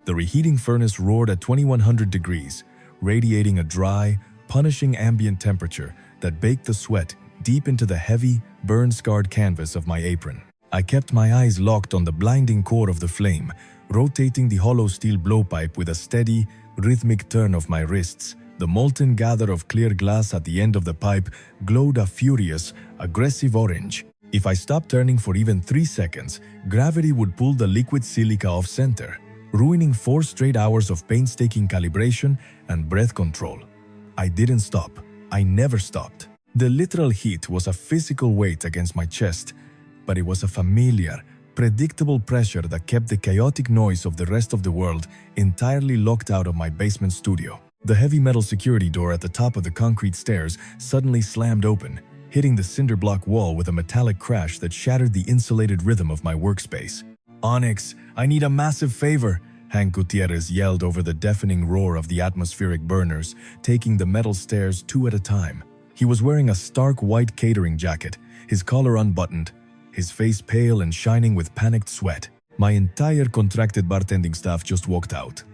The reheating furnace roared at 2100 degrees, radiating a dry, punishing ambient temperature that baked the sweat deep into the heavy, burn-scarred canvas of my apron. I kept my eyes locked on the blinding core of the flame, rotating the hollow steel blowpipe with a steady, rhythmic turn of my wrists. The molten gather of clear glass at the end of the pipe glowed a furious, aggressive orange. If I stopped turning for even 3 seconds, gravity would pull the liquid silica off center, ruining 4 straight hours of painstaking calibration and breath control. I didn't stop. I never stopped. The literal heat was a physical weight against my chest, but it was a familiar, predictable pressure that kept the chaotic noise of the rest of the world entirely locked out of my basement studio. The heavy metal security door at the top of the concrete stairs suddenly slammed open, hitting the cinder block wall with a metallic crash that shattered the insulated rhythm of my workspace. "Onyx, I need a massive favor," Hank Gutierrez yelled over the deafening roar of the atmospheric burners, taking the metal stairs 2 at a time. He was wearing a stark white catering jacket, his collar unbuttoned, his face pale and shining with panicked sweat. My entire contracted bartending staff just walked out.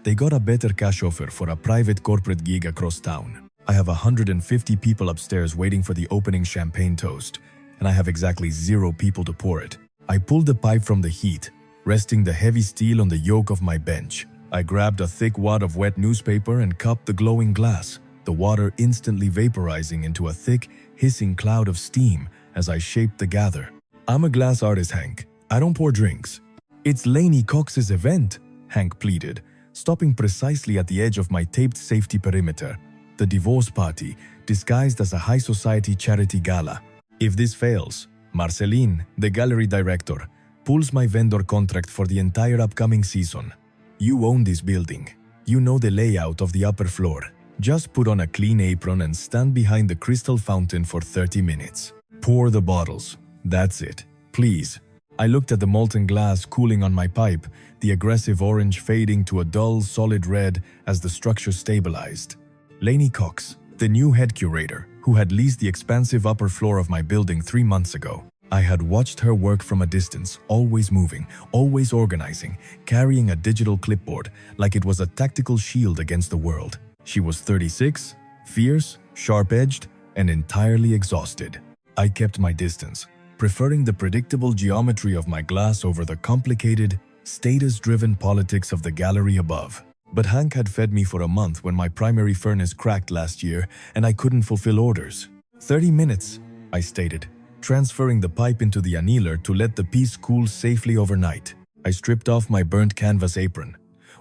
They got a better cash offer for a private corporate gig across town. I have 150 people upstairs waiting for the opening champagne toast, and I have exactly 0 people to pour it. I pulled the pipe from the heat, resting the heavy steel on the yoke of my bench. I grabbed a thick wad of wet newspaper and cupped the glowing glass, the water instantly vaporizing into a thick, hissing cloud of steam as I shaped the gather. "I'm a glass artist, Hank. I don't pour drinks." "It's Lainey Cox's event," Hank pleaded, stopping precisely at the edge of my taped safety perimeter. The divorce party, disguised as a high society charity gala. "If this fails, Marceline, the gallery director, pulls my vendor contract for the entire upcoming season. You own this building. You know the layout of the upper floor. Just put on a clean apron and stand behind the crystal fountain for 30 minutes. Pour the bottles. That's it. Please." I looked at the molten glass cooling on my pipe, the aggressive orange fading to a dull, solid red as the structure stabilized. Lainey Cox, the new head curator, who had leased the expansive upper floor of my building 3 months ago. I had watched her work from a distance, always moving, always organizing, carrying a digital clipboard like it was a tactical shield against the world. She was 36, fierce, sharp-edged, and entirely exhausted. I kept my distance, preferring the predictable geometry of my glass over the complicated, status-driven politics of the gallery above. But Hank had fed me for a month when my primary furnace cracked last year and I couldn't fulfill orders. 30 minutes, I stated, transferring the pipe into the annealer to let the piece cool safely overnight. I stripped off my burnt canvas apron,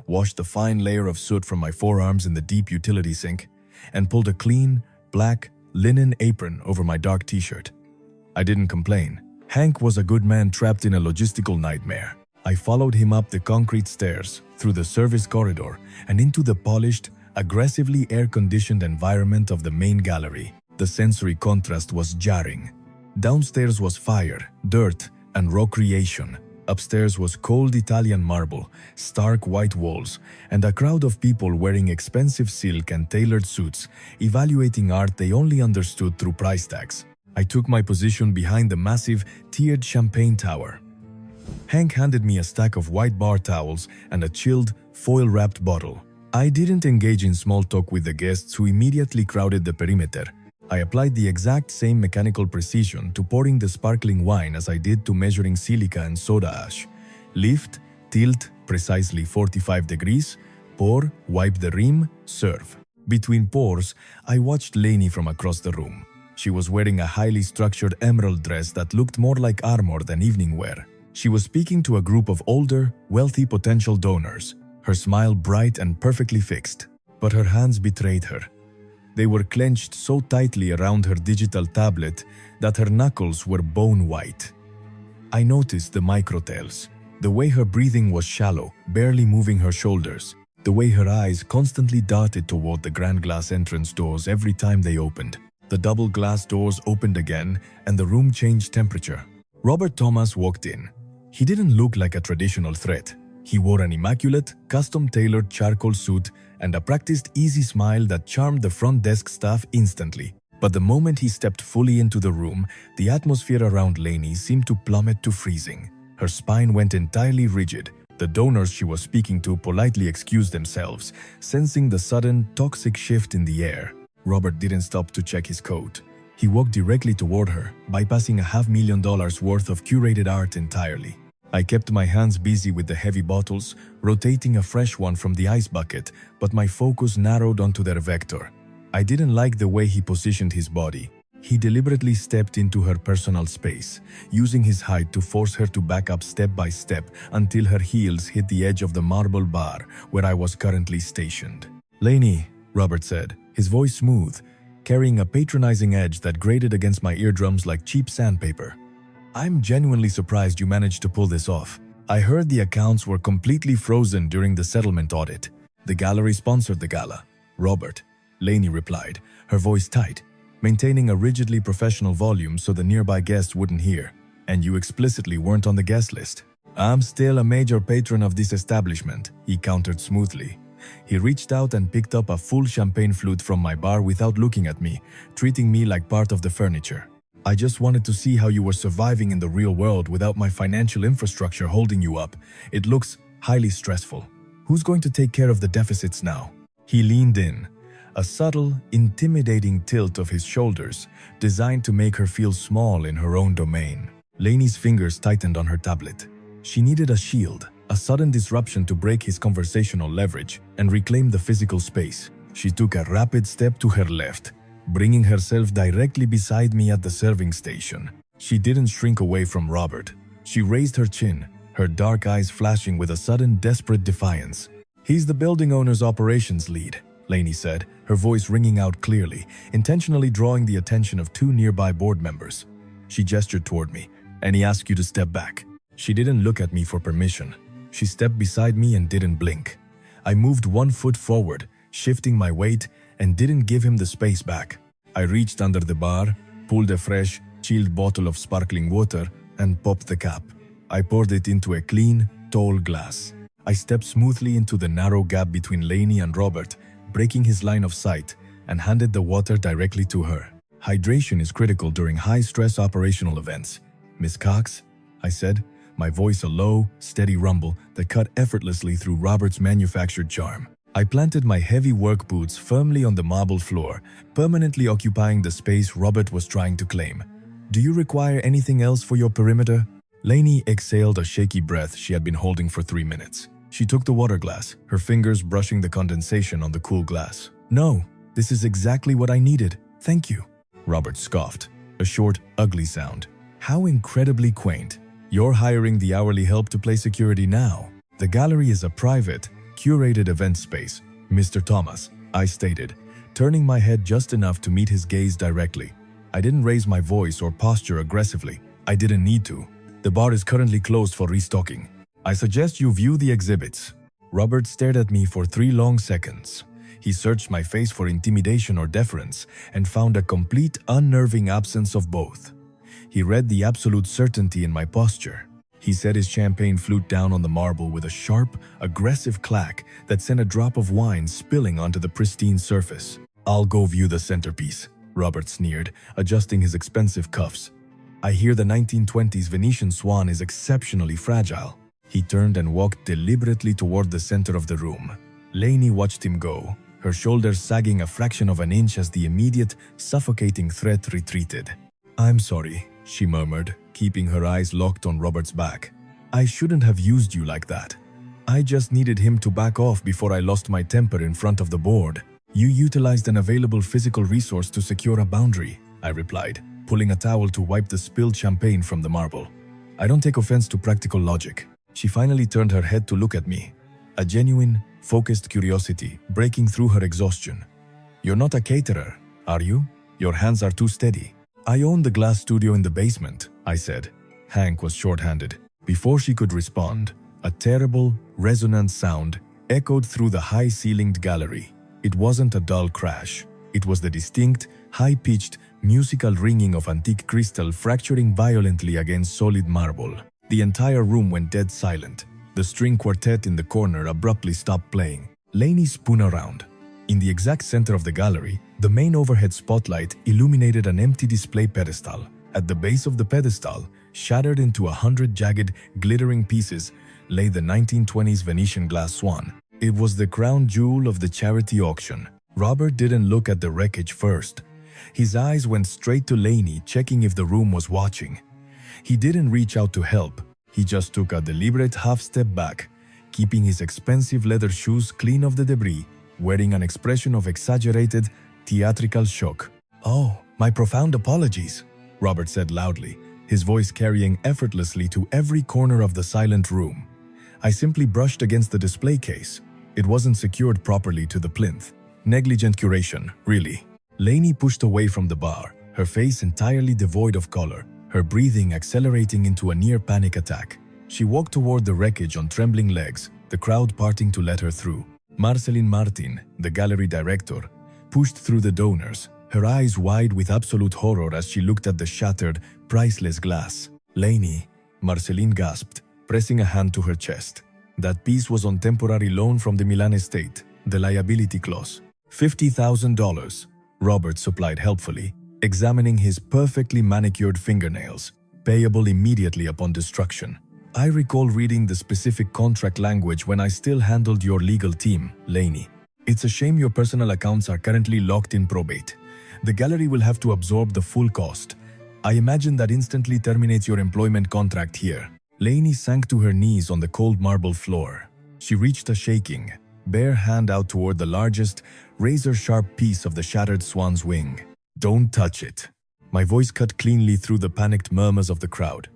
washed the fine layer of soot from my forearms in the deep utility sink, and pulled a clean, black, linen apron over my dark t-shirt. I didn't complain. Hank was a good man trapped in a logistical nightmare. I followed him up the concrete stairs, through the service corridor, and into the polished, aggressively air-conditioned environment of the main gallery. The sensory contrast was jarring. Downstairs was fire, dirt, and raw creation. Upstairs was cold Italian marble, stark white walls, and a crowd of people wearing expensive silk and tailored suits, evaluating art they only understood through price tags. I took my position behind the massive, tiered champagne tower. Hank handed me a stack of white bar towels and a chilled, foil-wrapped bottle. I didn't engage in small talk with the guests who immediately crowded the perimeter. I applied the exact same mechanical precision to pouring the sparkling wine as I did to measuring silica and soda ash. Lift, tilt, precisely 45 degrees, pour, wipe the rim, serve. Between pours, I watched Lainey from across the room. She was wearing a highly structured emerald dress that looked more like armor than evening wear. She was speaking to a group of older, wealthy potential donors, her smile bright and perfectly fixed. But her hands betrayed her. They were clenched so tightly around her digital tablet that her knuckles were bone white. I noticed the microtails, the way her breathing was shallow, barely moving her shoulders, the way her eyes constantly darted toward the grand glass entrance doors every time they opened. The double glass doors opened again and the room changed temperature. Robert Thomas walked in. He didn't look like a traditional threat. He wore an immaculate, custom-tailored charcoal suit and a practiced, easy smile that charmed the front desk staff instantly. But the moment he stepped fully into the room, the atmosphere around Lainey seemed to plummet to freezing. Her spine went entirely rigid, The donors she was speaking to politely excused themselves, sensing the sudden, toxic shift in the air. Robert didn't stop to check his coat. He walked directly toward her, bypassing $500,000 worth of curated art entirely. I kept my hands busy with the heavy bottles, rotating a fresh one from the ice bucket, but my focus narrowed onto their vector. I didn't like the way he positioned his body. He deliberately stepped into her personal space, using his height to force her to back up step by step until her heels hit the edge of the marble bar where I was currently stationed. "Lainey," Robert said, his voice smooth, carrying a patronizing edge that grated against my eardrums like cheap sandpaper. "I'm genuinely surprised you managed to pull this off. I heard the accounts were completely frozen during the settlement audit. The gallery sponsored the gala." "Robert," Lainey replied, her voice tight, maintaining a rigidly professional volume so the nearby guests wouldn't hear. "And you explicitly weren't on the guest list." "I'm still a major patron of this establishment," he countered smoothly. He reached out and picked up a full champagne flute from my bar without looking at me, treating me like part of the furniture. "I just wanted to see how you were surviving in the real world without my financial infrastructure holding you up. It looks highly stressful. Who's going to take care of the deficits now?" He leaned in, a subtle, intimidating tilt of his shoulders designed to make her feel small in her own domain. Lainey's fingers tightened on her tablet. She needed a shield, a sudden disruption to break his conversational leverage and reclaim the physical space. She took a rapid step to her left, bringing herself directly beside me at the serving station. She didn't shrink away from Robert. She raised her chin, her dark eyes flashing with a sudden, desperate defiance. "He's the building owner's operations lead," Lainey said, her voice ringing out clearly, intentionally drawing the attention of two nearby board members. She gestured toward me, "And he asked you to step back." She didn't look at me for permission. She stepped beside me and didn't blink. I moved one foot forward, shifting my weight, and didn't give him the space back. I reached under the bar, pulled a fresh, chilled bottle of sparkling water, and popped the cap. I poured it into a clean, tall glass. I stepped smoothly into the narrow gap between Lainey and Robert, breaking his line of sight, and handed the water directly to her. "Hydration is critical during high-stress operational events, Miss Cox," I said, my voice a low, steady rumble that cut effortlessly through Robert's manufactured charm. I planted my heavy work boots firmly on the marble floor, permanently occupying the space Robert was trying to claim. "Do you require anything else for your perimeter?" Lainey exhaled a shaky breath she had been holding for 3 minutes. She took the water glass, her fingers brushing the condensation on the cool glass. "No, this is exactly what I needed. Thank you." Robert scoffed, a short, ugly sound. "How incredibly quaint. You're hiring the hourly help to play security now." "The gallery is a private, curated event space, Mr. Thomas," I stated, turning my head just enough to meet his gaze directly. I didn't raise my voice or posture aggressively. I didn't need to. "The bar is currently closed for restocking. I suggest you view the exhibits." Robert stared at me for 3 long seconds. He searched my face for intimidation or deference and found a complete, unnerving absence of both. He read the absolute certainty in my posture. He set his champagne flute down on the marble with a sharp, aggressive clack that sent a drop of wine spilling onto the pristine surface. "I'll go view the centerpiece," Robert sneered, adjusting his expensive cuffs. "I hear the 1920s Venetian swan is exceptionally fragile." He turned and walked deliberately toward the center of the room. Lainey watched him go, her shoulders sagging a fraction of an inch as the immediate, suffocating threat retreated. "I'm sorry," she murmured, keeping her eyes locked on Robert's back. "I shouldn't have used you like that. I just needed him to back off before I lost my temper in front of the board." "You utilized an available physical resource to secure a boundary," I replied, pulling a towel to wipe the spilled champagne from the marble. "I don't take offense to practical logic." She finally turned her head to look at me, a genuine, focused curiosity breaking through her exhaustion. "You're not a caterer, are you? Your hands are too steady." "I own the glass studio in the basement," I said. Hank was short-handed. Before she could respond, a terrible, resonant sound echoed through the high-ceilinged gallery. It wasn't a dull crash. It was the distinct, high-pitched, musical ringing of antique crystal fracturing violently against solid marble. The entire room went dead silent. The string quartet in the corner abruptly stopped playing. Lainey spun around. In the exact center of the gallery, the main overhead spotlight illuminated an empty display pedestal. At the base of the pedestal, shattered into 100 jagged, glittering pieces, lay the 1920s Venetian glass swan. It was the crown jewel of the charity auction. Robert didn't look at the wreckage first. His eyes went straight to Lainey, checking if the room was watching. He didn't reach out to help. He just took a deliberate half-step back, keeping his expensive leather shoes clean of the debris, wearing an expression of exaggerated, theatrical shock. "Oh, my profound apologies," Robert said loudly, his voice carrying effortlessly to every corner of the silent room. "I simply brushed against the display case. It wasn't secured properly to the plinth. Negligent curation, really." Lainey pushed away from the bar, her face entirely devoid of color, her breathing accelerating into a near panic attack. She walked toward the wreckage on trembling legs, the crowd parting to let her through. Marceline Martin, the gallery director, pushed through the donors, her eyes wide with absolute horror as she looked at the shattered, priceless glass. "Lainey," Marceline gasped, pressing a hand to her chest. "That piece was on temporary loan from the Milan estate, the liability clause. $50,000. Robert supplied helpfully, examining his perfectly manicured fingernails, payable immediately upon destruction. "I recall reading the specific contract language when I still handled your legal team, Lainey. It's a shame your personal accounts are currently locked in probate. The gallery will have to absorb the full cost. I imagine that instantly terminates your employment contract here." Lainey sank to her knees on the cold marble floor. She reached a shaking, bare hand out toward the largest, razor-sharp piece of the shattered swan's wing. "Don't touch it." My voice cut cleanly through the panicked murmurs of the crowd.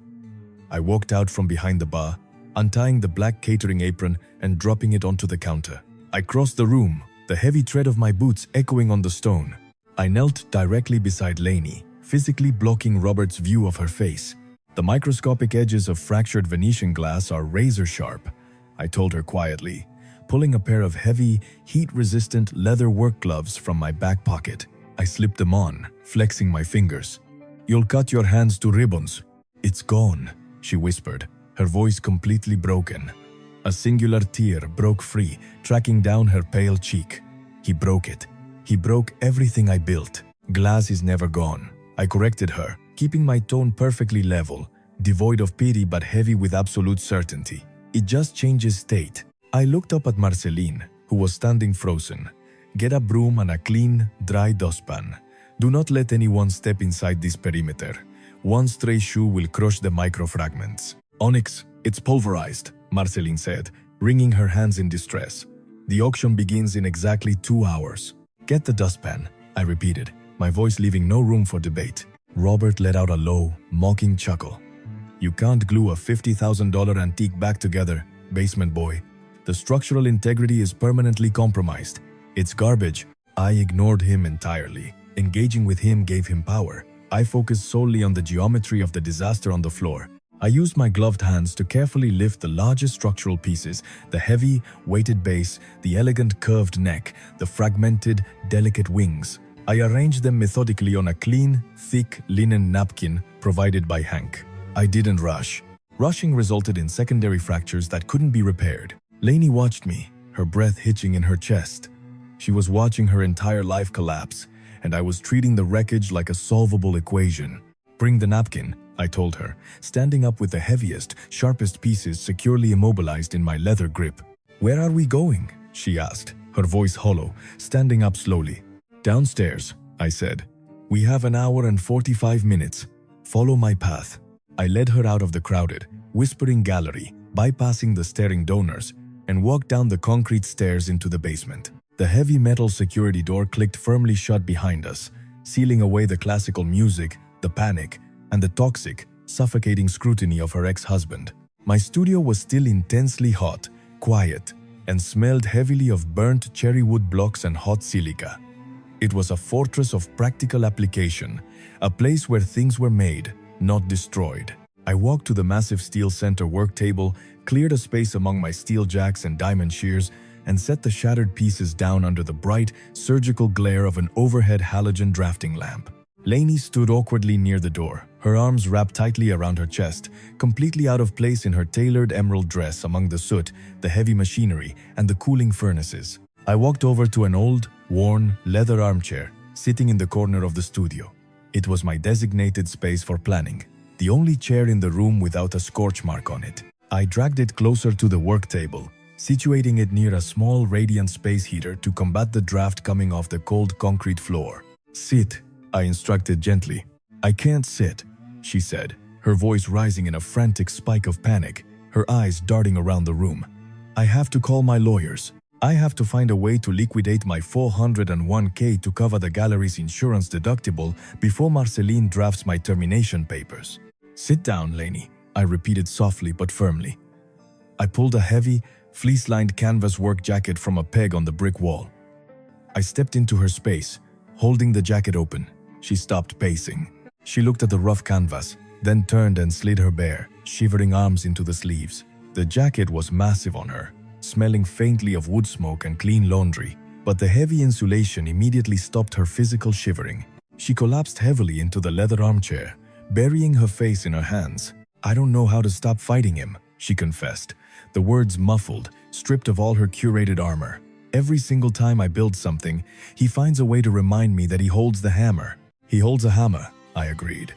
I walked out from behind the bar, untying the black catering apron and dropping it onto the counter. I crossed the room, the heavy tread of my boots echoing on the stone. I knelt directly beside Lainey, physically blocking Robert's view of her face. "The microscopic edges of fractured Venetian glass are razor-sharp," I told her quietly, pulling a pair of heavy, heat-resistant leather work gloves from my back pocket. I slipped them on, flexing my fingers. "You'll cut your hands to ribbons." "It's gone," she whispered, her voice completely broken. A singular tear broke free, tracking down her pale cheek. "He broke it. He broke everything I built. Glass is never gone." I corrected her, keeping my tone perfectly level, devoid of pity but heavy with absolute certainty. "It just changes state." I looked up at Marceline, who was standing frozen. "Get a broom and a clean, dry dustpan. Do not let anyone step inside this perimeter. One stray shoe will crush the microfragments." "Onyx, it's pulverized," Marceline said, wringing her hands in distress. "The auction begins in exactly 2 hours." "Get the dustpan," I repeated, my voice leaving no room for debate. Robert let out a low, mocking chuckle. "You can't glue a $50,000 antique back together, basement boy. The structural integrity is permanently compromised. It's garbage." I ignored him entirely. Engaging with him gave him power. I focused solely on the geometry of the disaster on the floor. I used my gloved hands to carefully lift the largest structural pieces, the heavy, weighted base, the elegant curved neck, the fragmented, delicate wings. I arranged them methodically on a clean, thick linen napkin provided by Hank. I didn't rush. Rushing resulted in secondary fractures that couldn't be repaired. Lainey watched me, her breath hitching in her chest. She was watching her entire life collapse, and I was treating the wreckage like a solvable equation. "Bring the napkin," I told her, standing up with the heaviest, sharpest pieces securely immobilized in my leather grip. "Where are we going?" she asked, her voice hollow, standing up slowly. "Downstairs," I said. "We have an hour and 45 minutes. Follow my path." I led her out of the crowded, whispering gallery, bypassing the staring donors, and walked down the concrete stairs into the basement. The heavy metal security door clicked firmly shut behind us, sealing away the classical music, the panic, and the toxic, suffocating scrutiny of her ex-husband. My studio was still intensely hot, quiet, and smelled heavily of burnt cherry wood blocks and hot silica. It was a fortress of practical application, a place where things were made, not destroyed. I walked to the massive steel center work table, cleared a space among my steel jacks and diamond shears, and set the shattered pieces down under the bright, surgical glare of an overhead halogen drafting lamp. Lainey stood awkwardly near the door, her arms wrapped tightly around her chest, completely out of place in her tailored emerald dress among the soot, the heavy machinery, and the cooling furnaces. I walked over to an old, worn, leather armchair, sitting in the corner of the studio. It was my designated space for planning, the only chair in the room without a scorch mark on it. I dragged it closer to the work table, situating it near a small radiant space heater to combat the draft coming off the cold concrete floor. "Sit," I instructed gently. "I can't sit," she said, her voice rising in a frantic spike of panic, her eyes darting around the room. "I have to call my lawyers. I have to find a way to liquidate my 401k to cover the gallery's insurance deductible before Marceline drafts my termination papers." "Sit down, Lainey," I repeated softly but firmly. I pulled a heavy, fleece-lined canvas work jacket from a peg on the brick wall. I stepped into her space, holding the jacket open. She stopped pacing. She looked at the rough canvas, then turned and slid her bare, shivering arms into the sleeves. The jacket was massive on her, smelling faintly of wood smoke and clean laundry, but the heavy insulation immediately stopped her physical shivering. She collapsed heavily into the leather armchair, burying her face in her hands. "I don't know how to stop fighting him," she confessed, the words muffled, stripped of all her curated armor. "Every single time I build something, he finds a way to remind me that he holds the hammer." "He holds a hammer," I agreed.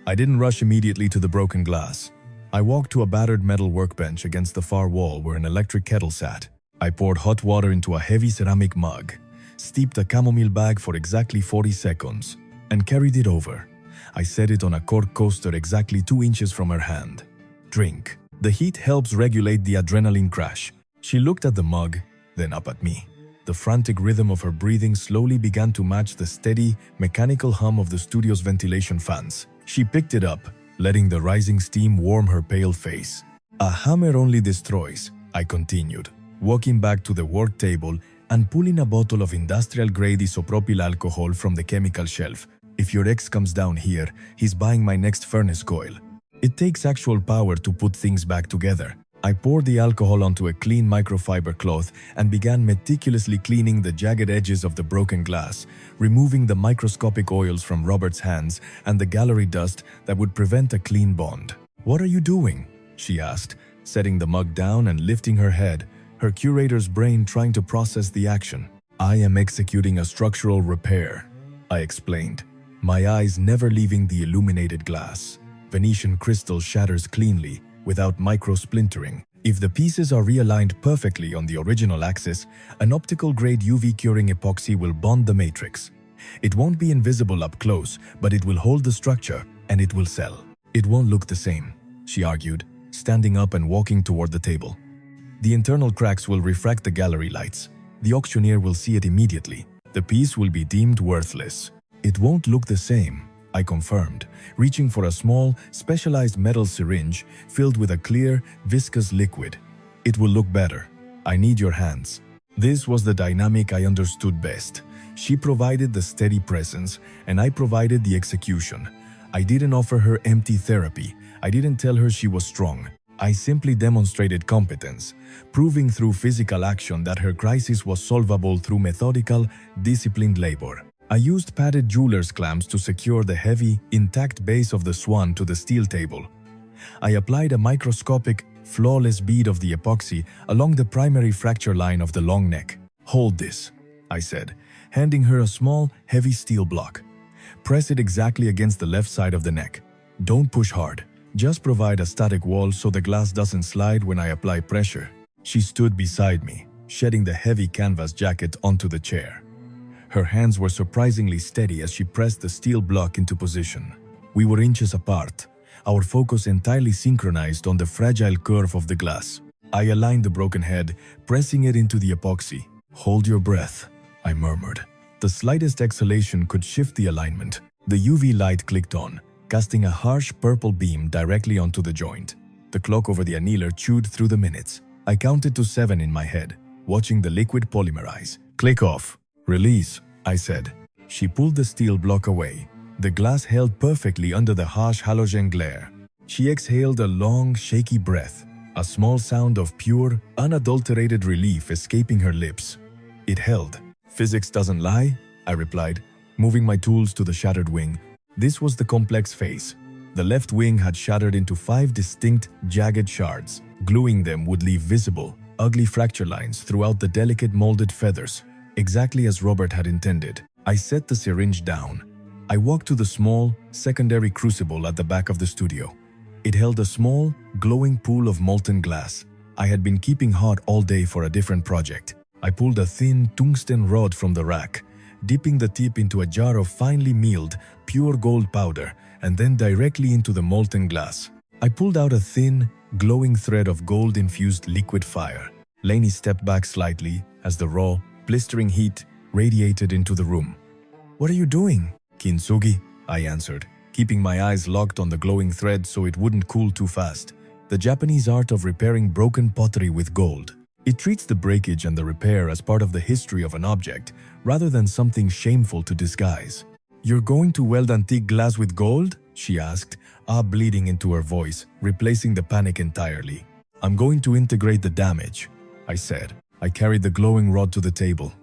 I didn't rush immediately to the broken glass. I walked to a battered metal workbench against the far wall where an electric kettle sat. I poured hot water into a heavy ceramic mug, steeped a chamomile bag for exactly 40 seconds, and carried it over. I set it on a cork coaster exactly 2 inches from her hand. "Drink. The heat helps regulate the adrenaline crash." She looked at the mug, then up at me. The frantic rhythm of her breathing slowly began to match the steady, mechanical hum of the studio's ventilation fans. She picked it up, letting the rising steam warm her pale face. "A hammer only destroys," I continued, walking back to the work table and pulling a bottle of industrial-grade isopropyl alcohol from the chemical shelf. "If your ex comes down here, he's buying my next furnace coil. It takes actual power to put things back together." I poured the alcohol onto a clean microfiber cloth and began meticulously cleaning the jagged edges of the broken glass, removing the microscopic oils from Robert's hands and the gallery dust that would prevent a clean bond. "What are you doing?" she asked, setting the mug down and lifting her head, her curator's brain trying to process the action. "I am executing a structural repair," I explained, my eyes never leaving the illuminated glass. Venetian crystal shatters cleanly, without micro-splintering. If the pieces are realigned perfectly on the original axis, an optical-grade UV-curing epoxy will bond the matrix. It won't be invisible up close, but it will hold the structure, and it will sell. "It won't look the same," she argued, standing up and walking toward the table. "The internal cracks will refract the gallery lights. The auctioneer will see it immediately. The piece will be deemed worthless." "It won't look the same," I confirmed, reaching for a small, specialized metal syringe filled with a clear, viscous liquid. "It will look better. I need your hands." This was the dynamic I understood best. She provided the steady presence, and I provided the execution. I didn't offer her empty therapy. I didn't tell her she was strong. I simply demonstrated competence, proving through physical action that her crisis was solvable through methodical, disciplined labor. I used padded jeweler's clamps to secure the heavy, intact base of the swan to the steel table. I applied a microscopic, flawless bead of the epoxy along the primary fracture line of the long neck. "Hold this," I said, handing her a small, heavy steel block. "Press it exactly against the left side of the neck. Don't push hard. Just provide a static wall so the glass doesn't slide when I apply pressure." She stood beside me, shedding the heavy canvas jacket onto the chair. Her hands were surprisingly steady as she pressed the steel block into position. We were inches apart, our focus entirely synchronized on the fragile curve of the glass. I aligned the broken head, pressing it into the epoxy. "Hold your breath," I murmured. The slightest exhalation could shift the alignment. The UV light clicked on, casting a harsh purple beam directly onto the joint. The clock over the annealer chewed through the minutes. I counted to 7 in my head, watching the liquid polymerize. "Click off. Release," I said. She pulled the steel block away. The glass held perfectly under the harsh halogen glare. She exhaled a long, shaky breath, a small sound of pure, unadulterated relief escaping her lips. It held. "Physics doesn't lie," I replied, moving my tools to the shattered wing. This was the complex phase. The left wing had shattered into 5 distinct, jagged shards. Gluing them would leave visible, ugly fracture lines throughout the delicate molded feathers, exactly as Robert had intended. I set the syringe down. I walked to the small, secondary crucible at the back of the studio. It held a small, glowing pool of molten glass. I had been keeping hot all day for a different project. I pulled a thin tungsten rod from the rack, dipping the tip into a jar of finely milled, pure gold powder, and then directly into the molten glass. I pulled out a thin, glowing thread of gold-infused liquid fire. Lainey stepped back slightly as the raw, blistering heat radiated into the room. "What are you doing?" "Kintsugi," I answered, keeping my eyes locked on the glowing thread so it wouldn't cool too fast. The Japanese art of repairing broken pottery with gold. It treats the breakage and the repair as part of the history of an object, rather than something shameful to disguise. "You're going to weld antique glass with gold?" she asked, awe bleeding into her voice, replacing the panic entirely. "I'm going to integrate the damage," I said. I carried the glowing rod to the table.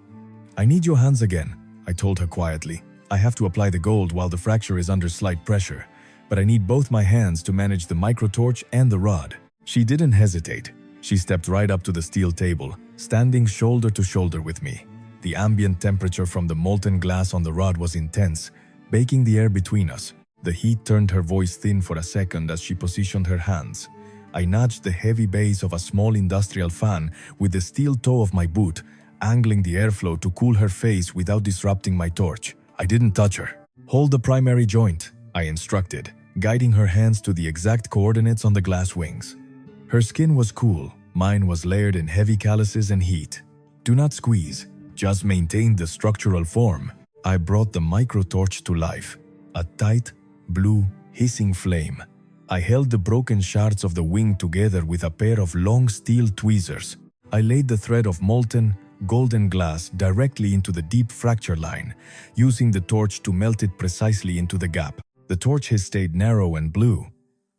"I need your hands again," I told her quietly. "I have to apply the gold while the fracture is under slight pressure, but I need both my hands to manage the microtorch and the rod." She didn't hesitate. She stepped right up to the steel table, standing shoulder to shoulder with me. The ambient temperature from the molten glass on the rod was intense, baking the air between us. The heat turned her voice thin for a second as she positioned her hands. I nudged the heavy base of a small industrial fan with the steel toe of my boot, angling the airflow to cool her face without disrupting my torch. I didn't touch her. "Hold the primary joint," I instructed, guiding her hands to the exact coordinates on the glass wings. Her skin was cool. Mine was layered in heavy calluses and heat. "Do not squeeze. Just maintain the structural form." I brought the microtorch to life. A tight, blue, hissing flame. I held the broken shards of the wing together with a pair of long steel tweezers. I laid the thread of molten, golden glass directly into the deep fracture line, using the torch to melt it precisely into the gap. The torch has stayed narrow and blue.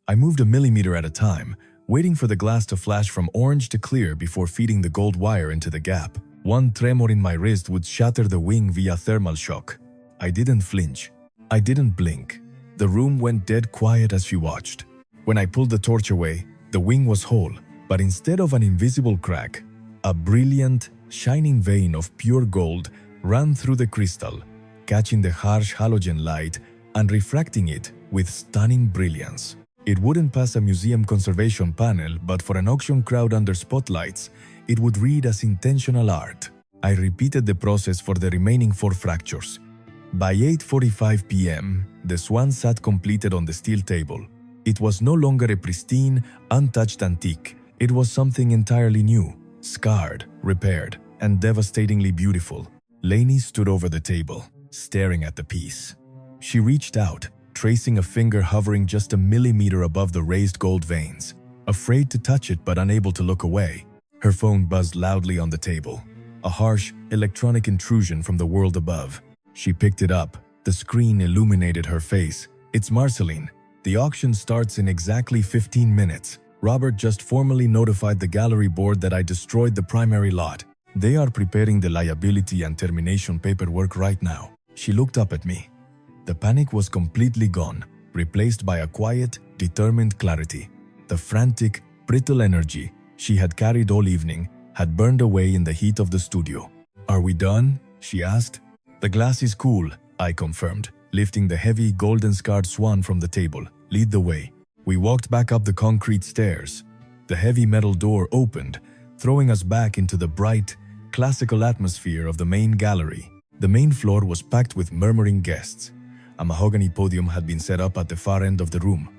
I moved a millimeter at a time, waiting for the glass to flash from orange to clear before feeding the gold wire into the gap. One tremor in my wrist would shatter the wing via thermal shock. I didn't flinch. I didn't blink. The room went dead quiet as she watched. When I pulled the torch away, the wing was whole, but instead of an invisible crack, a brilliant, shining vein of pure gold ran through the crystal, catching the harsh halogen light and refracting it with stunning brilliance. It wouldn't pass a museum conservation panel, but for an auction crowd under spotlights, it would read as intentional art. I repeated the process for the remaining 4 fractures. By 8:45 p.m., the swan sat completed on the steel table. It was no longer a pristine, untouched antique. It was something entirely new, scarred, repaired, and devastatingly beautiful. Lainey stood over the table, staring at the piece. She reached out, tracing a finger hovering just a millimeter above the raised gold veins, afraid to touch it but unable to look away. Her phone buzzed loudly on the table, a harsh, electronic intrusion from the world above. She picked it up. The screen illuminated her face. "It's Marceline. The auction starts in exactly 15 minutes. Robert just formally notified the gallery board that I destroyed the primary lot. They are preparing the liability and termination paperwork right now." She looked up at me. The panic was completely gone, replaced by a quiet, determined clarity. The frantic, brittle energy she had carried all evening had burned away in the heat of the studio. "Are we done?" she asked. "The glass is cool," I confirmed, lifting the heavy, golden-scarred swan from the table. "Lead the way." We walked back up the concrete stairs. The heavy metal door opened, throwing us back into the bright, classical atmosphere of the main gallery. The main floor was packed with murmuring guests. A mahogany podium had been set up at the far end of the room.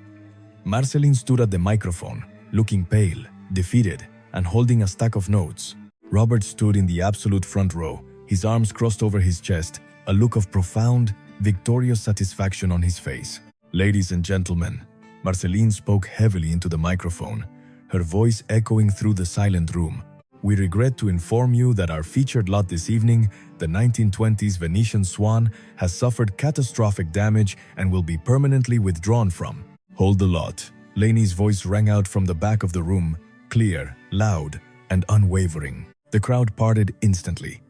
Marceline stood at the microphone, looking pale, defeated, and holding a stack of notes. Robert stood in the absolute front row, his arms crossed over his chest, a look of profound, victorious satisfaction on his face. "Ladies and gentlemen," Marceline spoke heavily into the microphone, her voice echoing through the silent room. "We regret to inform you that our featured lot this evening, the 1920s Venetian swan, has suffered catastrophic damage and will be permanently withdrawn from." "Hold the lot." Lainey's voice rang out from the back of the room, clear, loud, and unwavering. The crowd parted instantly.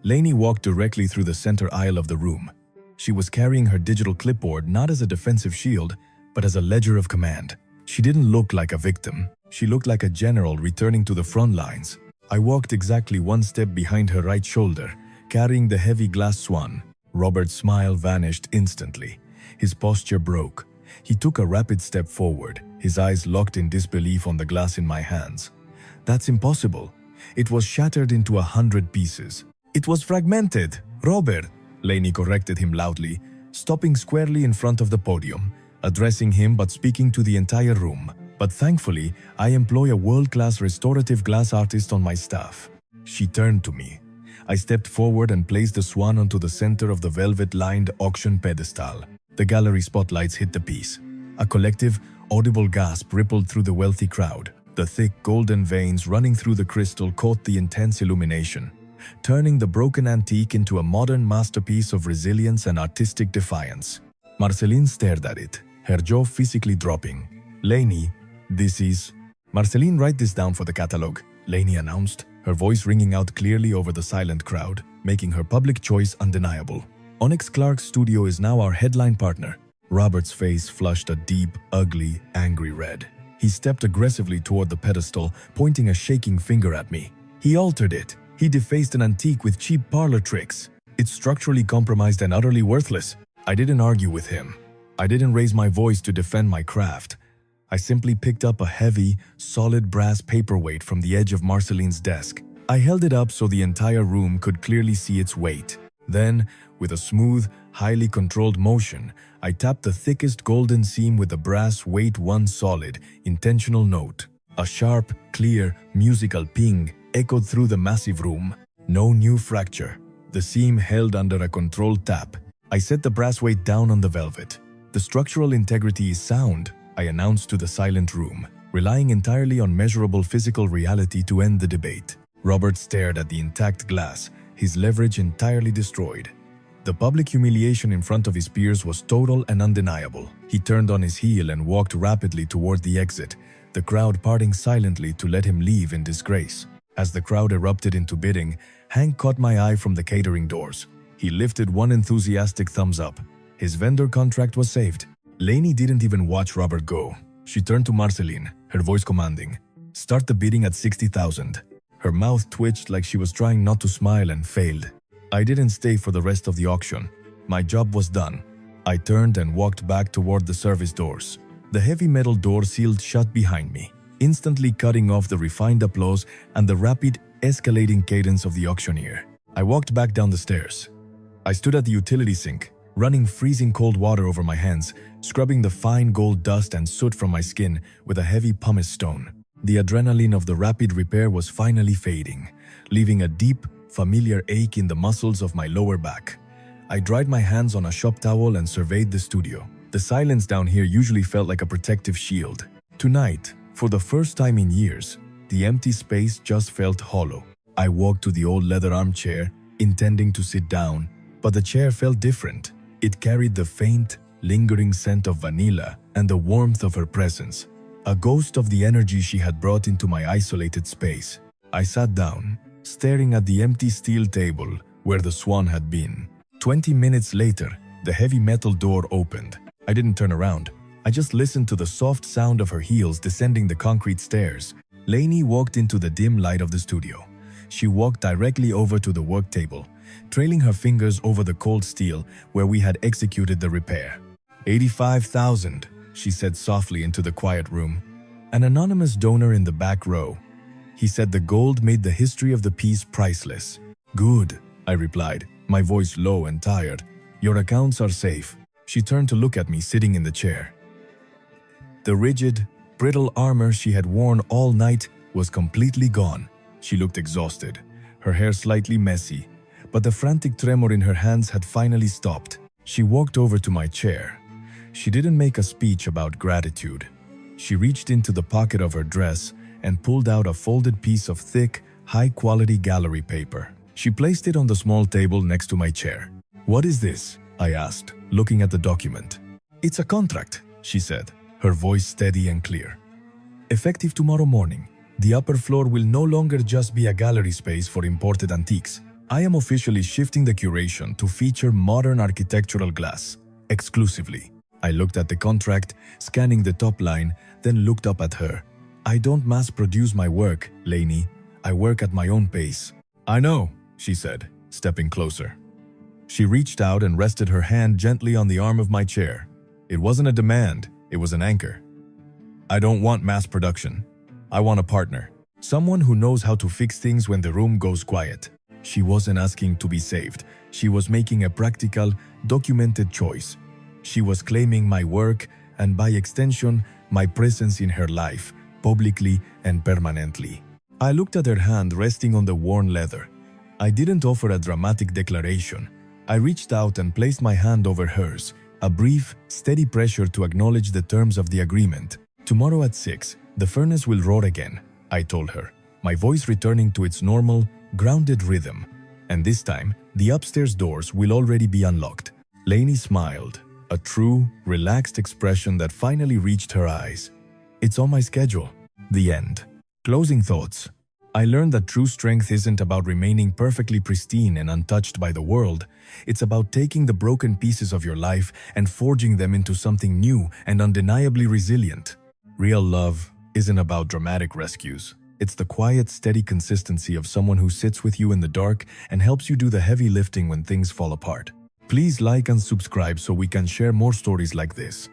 Lainey walked directly through the center aisle of the room. She was carrying her digital clipboard not as a defensive shield, but as a ledger of command. She didn't look like a victim. She looked like a general returning to the front lines. I walked exactly one step behind her right shoulder, carrying the heavy glass swan. Robert's smile vanished instantly. His posture broke. He took a rapid step forward, his eyes locked in disbelief on the glass in my hands. "That's impossible. It was shattered into 100 pieces." "It was fragmented, Robert," Lainey corrected him loudly, stopping squarely in front of the podium, addressing him but speaking to the entire room. "But thankfully, I employ a world-class restorative glass artist on my staff." She turned to me. I stepped forward and placed the swan onto the center of the velvet-lined auction pedestal. The gallery spotlights hit the piece. A collective, audible gasp rippled through the wealthy crowd. The thick golden veins running through the crystal caught the intense illumination, turning the broken antique into a modern masterpiece of resilience and artistic defiance. Marceline stared at it, her jaw physically dropping. "Lainey, this is..." "Marceline, write this down for the catalog," Lainey announced, her voice ringing out clearly over the silent crowd, making her public choice undeniable. "Onyx Clark's studio is now our headline partner." Robert's face flushed a deep, ugly, angry red. He stepped aggressively toward the pedestal, pointing a shaking finger at me. "He altered it. He defaced an antique with cheap parlor tricks. It's structurally compromised and utterly worthless." I didn't argue with him. I didn't raise my voice to defend my craft. I simply picked up a heavy, solid brass paperweight from the edge of Marceline's desk. I held it up so the entire room could clearly see its weight. Then, with a smooth, highly controlled motion, I tapped the thickest golden seam with the brass weight one solid, intentional note. A sharp, clear, musical ping echoed through the massive room. No new fracture. The seam held under a controlled tap. I set the brass weight down on the velvet. "The structural integrity is sound," I announced to the silent room, relying entirely on measurable physical reality to end the debate. Robert stared at the intact glass, his leverage entirely destroyed. The public humiliation in front of his peers was total and undeniable. He turned on his heel and walked rapidly toward the exit, the crowd parting silently to let him leave in disgrace. As the crowd erupted into bidding, Hank caught my eye from the catering doors. He lifted one enthusiastic thumbs up. His vendor contract was saved. Lainey didn't even watch Robert go. She turned to Marceline, her voice commanding, "Start the bidding at 60,000. Her mouth twitched like she was trying not to smile and failed. I didn't stay for the rest of the auction. My job was done. I turned and walked back toward the service doors. The heavy metal door sealed shut behind me, instantly cutting off the refined applause and the rapid, escalating cadence of the auctioneer. I walked back down the stairs. I stood at the utility sink, running freezing cold water over my hands, scrubbing the fine gold dust and soot from my skin with a heavy pumice stone. The adrenaline of the rapid repair was finally fading, leaving a deep, familiar ache in the muscles of my lower back. I dried my hands on a shop towel and surveyed the studio. The silence down here usually felt like a protective shield. Tonight, for the first time in years, the empty space just felt hollow. I walked to the old leather armchair, intending to sit down, but the chair felt different. It carried the faint, lingering scent of vanilla and the warmth of her presence, a ghost of the energy she had brought into my isolated space. I sat down, staring at the empty steel table where the swan had been. 20 minutes later, the heavy metal door opened. I didn't turn around. I just listened to the soft sound of her heels descending the concrete stairs. Lainey walked into the dim light of the studio. She walked directly over to the work table, trailing her fingers over the cold steel where we had executed the repair. 85,000, she said softly into the quiet room. An anonymous donor in the back row. He said the gold made the history of the piece priceless. Good, I replied, my voice low and tired. Your accounts are safe. She turned to look at me sitting in the chair. The rigid, brittle armor she had worn all night was completely gone. She looked exhausted, her hair slightly messy, but the frantic tremor in her hands had finally stopped. She walked over to my chair. She didn't make a speech about gratitude. She reached into the pocket of her dress and pulled out a folded piece of thick, high-quality gallery paper. She placed it on the small table next to my chair. "What is this?" I asked, looking at the document. "It's a contract," she said, her voice steady and clear. "Effective tomorrow morning, the upper floor will no longer just be a gallery space for imported antiques. I am officially shifting the curation to feature modern architectural glass, exclusively." I looked at the contract, scanning the top line, then looked up at her. "I don't mass-produce my work, Lainey. I work at my own pace." "I know," she said, stepping closer. She reached out and rested her hand gently on the arm of my chair. It wasn't a demand, it was an anchor. I don't want mass production. I want a partner. Someone who knows how to fix things when the room goes quiet. She wasn't asking to be saved. She was making a practical, documented choice. She was claiming my work and, by extension, my presence in her life, publicly and permanently. I looked at her hand resting on the worn leather. I didn't offer a dramatic declaration. I reached out and placed my hand over hers, a brief, steady pressure to acknowledge the terms of the agreement. Tomorrow at 6, the furnace will roar again, I told her, my voice returning to its normal, grounded rhythm. And this time, the upstairs doors will already be unlocked. Lainey smiled, a true, relaxed expression that finally reached her eyes. It's on my schedule. The end. Closing thoughts. I learned that true strength isn't about remaining perfectly pristine and untouched by the world. It's about taking the broken pieces of your life and forging them into something new and undeniably resilient. Real love isn't about dramatic rescues. It's the quiet, steady consistency of someone who sits with you in the dark and helps you do the heavy lifting when things fall apart. Please like and subscribe so we can share more stories like this.